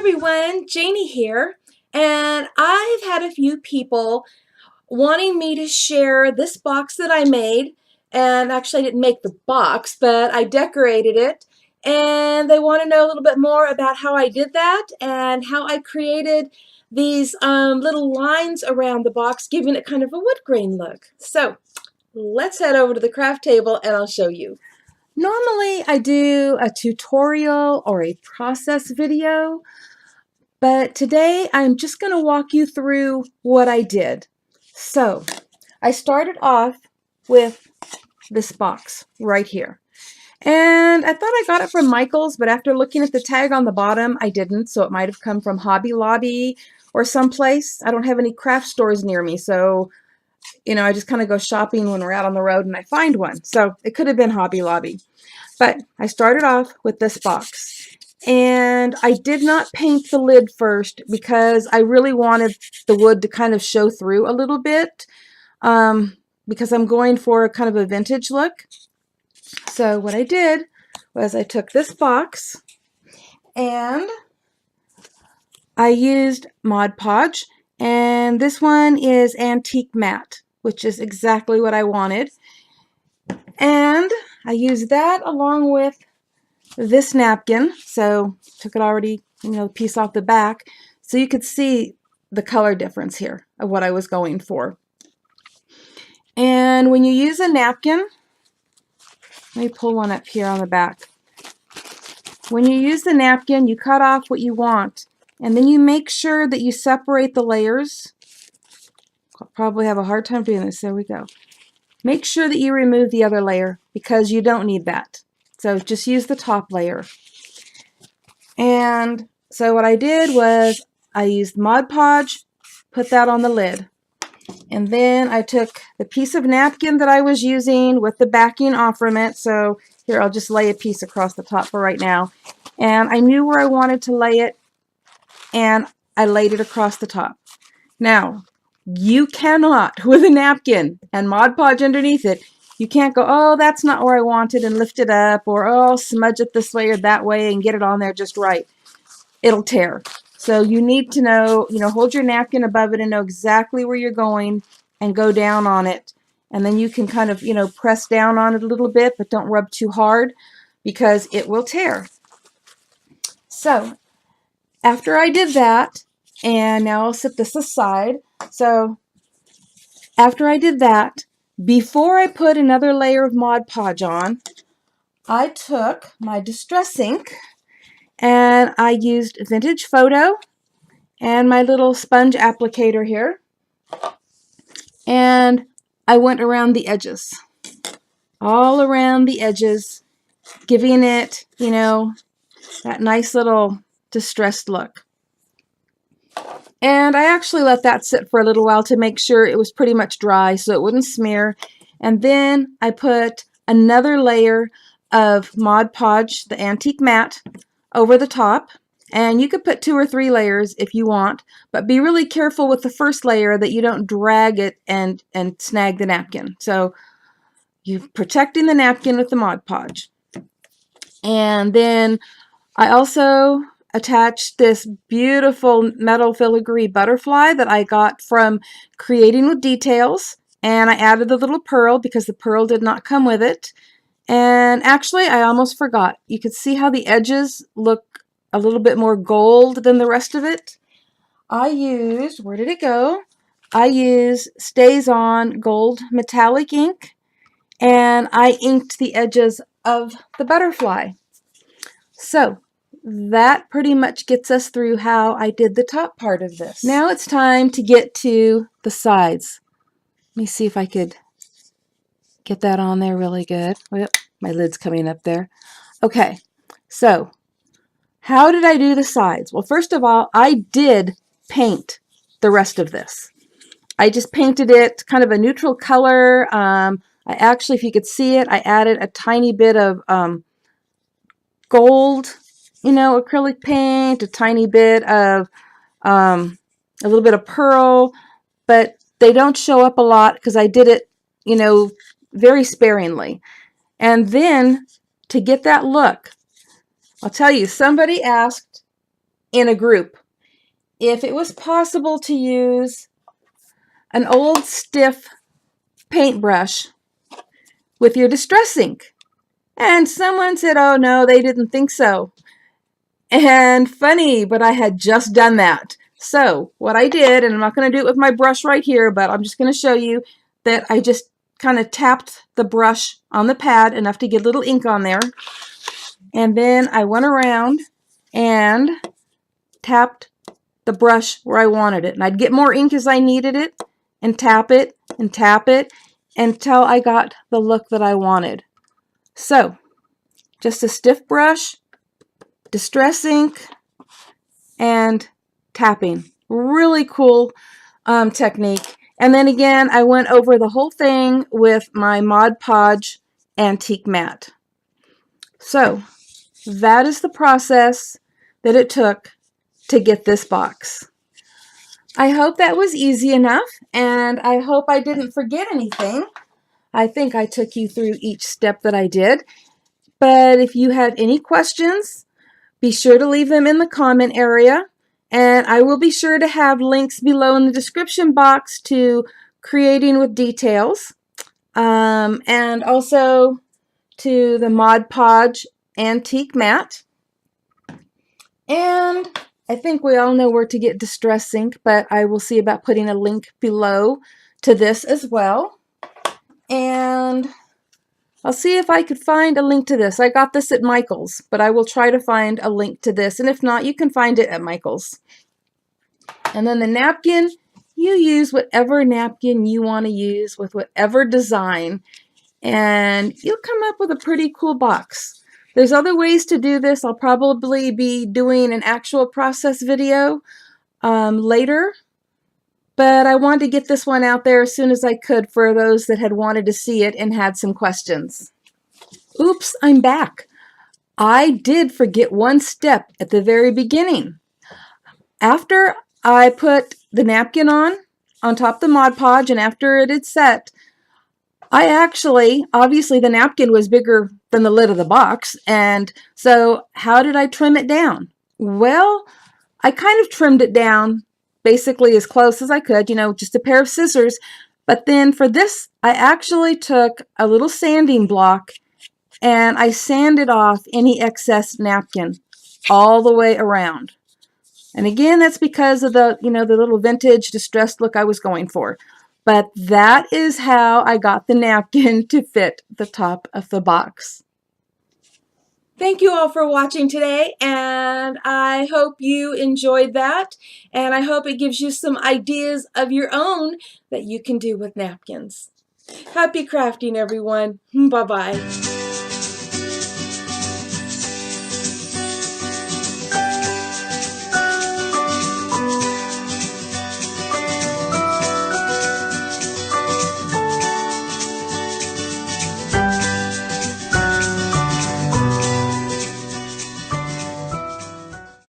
everyone, Janie here, and I've had a few people wanting me to share this box that I made, and actually I didn't make the box, but I decorated it, and they want to know a little bit more about how I did that and how I created these little lines around the box, giving it kind of a wood grain look. So let's head over to the craft table and I'll show you. Normally I do a tutorial or a process video, but today I'm just going to walk you through what I did. So I started off with this box right here. And I thought I got it from Michael's, but after looking at the tag on the bottom, I didn't. So it might have come from Hobby Lobby or someplace. I don't have any craft stores near me, so I just kind of go shopping when we're out on the road and I find one. So it could have been Hobby Lobby. But I started off with this box. And I did not paint the lid first because I really wanted the wood to kind of show through a little bit because I'm going for a kind of a vintage look. So what I did was I took this box and I used Mod Podge, and this one is Antique Matte, which is exactly what I wanted. And I used that along with this napkin. So took it already, piece off the back, so you could see the color difference here of what I was going for. And when you use a napkin, let me pull one up here on the back. When you use the napkin, you cut off what you want, and then you make sure that you separate the layers. I'll probably have a hard time doing this. There we go. Make sure that you remove the other layer because you don't need that. So just use the top layer. And so what I did was I used Mod Podge, put that on the lid. And then I took the piece of napkin that I was using with the backing off from it. So here, I'll just lay a piece across the top for right now. And I knew where I wanted to lay it, and I laid it across the top. Now, you cannot, with a napkin and Mod Podge underneath it, you can't go, oh, that's not where I wanted, and lift it up, or oh, smudge it this way or that way and get it on there just right. It'll tear. So you need to know, hold your napkin above it and know exactly where you're going and go down on it. And then you can kind of, press down on it a little bit, but don't rub too hard because it will tear. So after I did that, and now I'll set this aside. So after I did that, before I put another layer of Mod Podge on, I took my Distress ink and I used Vintage Photo and my little sponge applicator here, and I went around the edges, all around the edges, giving it, that nice little distressed look. And I actually let that sit for a little while to make sure it was pretty much dry so it wouldn't smear. And then I put another layer of Mod Podge, the Antique Matte, over the top. And you could put 2 or 3 layers if you want, but be really careful with the first layer that you don't drag it and snag the napkin. So you're protecting the napkin with the Mod Podge. And then I also attached this beautiful metal filigree butterfly that I got from Creating with Details, and I added the little pearl because the pearl did not come with it. And actually, I almost forgot. You could see how the edges look a little bit more gold than the rest of it. I used, where did it go? I used StazOn Gold Metallic ink, and I inked the edges of the butterfly. So that pretty much gets us through how I did the top part of this. Now it's time to get to the sides. Let me see if I could get that on there really good. Well, my lid's coming up there. Okay, so how did I do the sides? Well, first of all, I did paint the rest of this. I just painted it kind of a neutral color. I actually, if you could see it, I added a tiny bit of gold, acrylic paint, a tiny bit of a little bit of pearl, but they don't show up a lot because I did it, very sparingly. And then to get that look, I'll tell you, somebody asked in a group. If it was possible to use an old stiff paintbrush with your distress ink. And someone said, oh no, they didn't think so. And funny, but I had just done that. So what I did, and I'm not going to do it with my brush right here, but I'm just going to show you that I just kind of tapped the brush on the pad enough to get a little ink on there. And then I went around and tapped the brush where I wanted it. And I'd get more ink as I needed it and tap it until I got the look that I wanted. So just a stiff brush, distress ink, and tapping. Really cool technique. And then again, I went over the whole thing with my Mod Podge antique mat. So that is the process that it took to get this box. I hope that was easy enough, and I hope I didn't forget anything. I think I took you through each step that I did. But if you have any questions, be sure to leave them in the comment area. And I will be sure to have links below in the description box to Creating with Details, and also to the Mod Podge antique mat. And I think we all know where to get distress ink, but I will see about putting a link below to this as well. And I'll see if I could find a link to this. I got this at Michael's, but I will try to find a link to this. And if not, you can find it at Michael's. And then the napkin, you use whatever napkin you want to use with whatever design, and you'll come up with a pretty cool box. There's other ways to do this. I'll probably be doing an actual process video later, but I wanted to get this one out there as soon as I could for those that had wanted to see it and had some questions. Oops, I'm back. I did forget one step at the very beginning. After I put the napkin on top of the Mod Podge, and after it had set, I actually, obviously the napkin was bigger than the lid of the box, and so how did I trim it down? Well, I kind of trimmed it down basically as close as I could, you know, just a pair of scissors. But then for this, I actually took a little sanding block and I sanded off any excess napkin all the way around. And again, that's because of the, you know, the little vintage distressed look I was going for. But that is how I got the napkin to fit the top of the box. Thank you all for watching today, and I hope you enjoyed that, and I hope it gives you some ideas of your own that you can do with napkins. Happy crafting, everyone. Bye-bye.